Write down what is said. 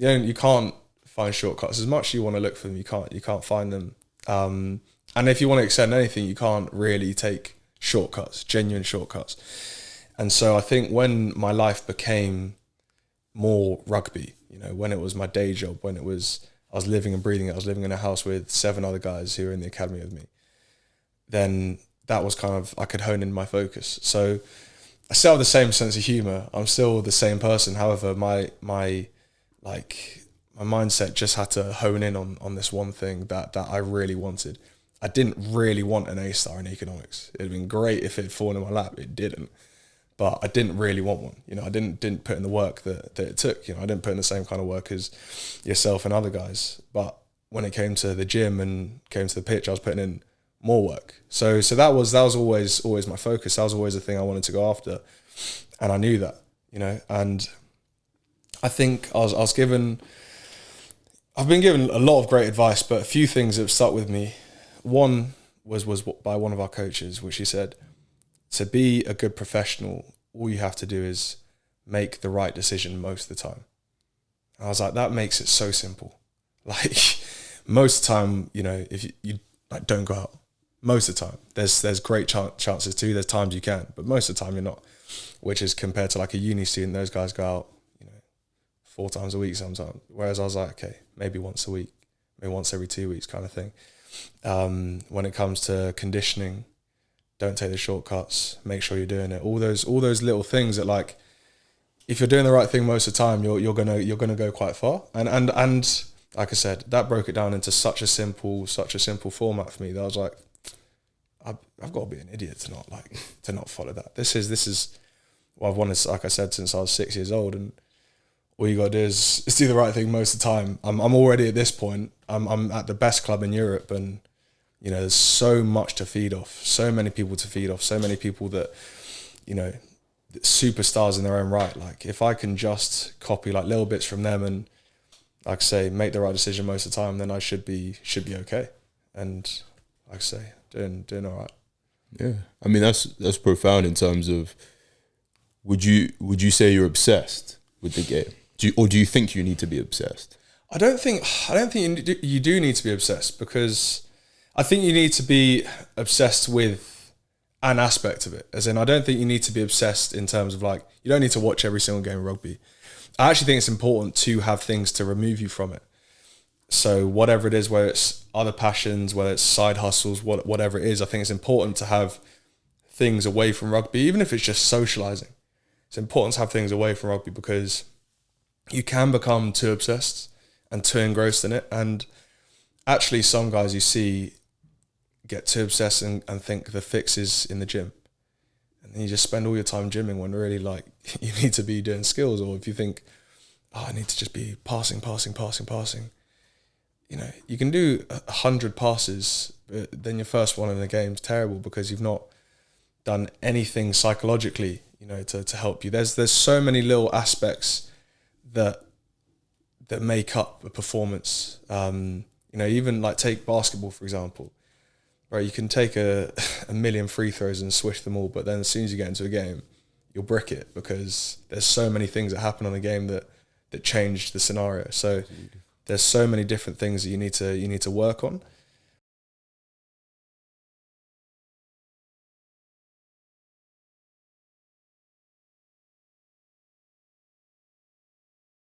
you can't find shortcuts. As much as you want to look for them, you can't find them. And if you want to extend anything, you can't really take shortcuts, genuine shortcuts. And so I think when my life became more rugby, when it was my day job, when I was living and breathing it, I was living in a house with 7 other guys who were in the academy with me, then that was kind of, I could hone in my focus. So I still have the same sense of humor. I'm still the same person. However, my mindset just had to hone in on this one thing that I really wanted. I didn't really want an A-star in economics. It'd been great if it had fallen in my lap. It didn't. But I didn't really want one. I didn't put in the work that it took. I didn't put in the same kind of work as yourself and other guys. But when it came to the gym and came to the pitch, I was putting in more work. So that was always my focus. That was always the thing I wanted to go after. And I knew that, and I think I've been given a lot of great advice, but a few things that have stuck with me. One was by one of our coaches, which he said, to be a good professional, all you have to do is make the right decision most of the time. And I was like, that makes it so simple. Like, most of the time, if you like, don't go out. Most of the time. There's great chances too. There's times you can, but most of the time you're not. Which is compared to like a uni student, those guys go out, 4 times a week sometimes. Whereas I was like, okay, maybe once a week, maybe once every 2 weeks kind of thing. When it comes to conditioning, don't take the shortcuts, make sure you're doing it. All those little things that, like, if you're doing the right thing most of the time, you're gonna go quite far. And like I said, that broke it down into such a simple format for me that I was like, I've got to be an idiot to not follow that. This is what I've wanted, like I said, since I was 6 years old, and all you got to do is do the right thing most of the time. I'm already at this point. I'm at the best club in Europe, and there's so much to feed off, so many people to feed off, so many people that superstars in their own right. Like, if I can just copy like little bits from them and, like I say, make the right decision most of the time, then I should be okay. And like I say, doing all right. Yeah, I mean that's profound in terms of. Would you say you're obsessed with the game? Do you think you need to be obsessed? I don't think you do need to be obsessed, because I think you need to be obsessed with an aspect of it. As in, I don't think you need to be obsessed in terms of, like, you don't need to watch every single game of rugby. I actually think it's important to have things to remove you from it. So whatever it is, whether it's other passions, whether it's side hustles, whatever it is, I think it's important to have things away from rugby, even if it's just socialising. It's important to have things away from rugby, because you can become too obsessed and too engrossed in it. And actually, some guys you see get too obsessed and think the fix is in the gym. And then you just spend all your time gymming when really, like, you need to be doing skills. Or if you think, I need to just be passing. You can do 100 passes, but then your first one in the game is terrible because you've not done anything psychologically, to help you. There's so many little aspects that make up a performance. Even like take basketball, for example. Right, you can take a million free throws and swish them all, but then as soon as you get into a game, you'll brick it, because there's so many things that happen on the game that change the scenario. So there's so many different things that you need to work on.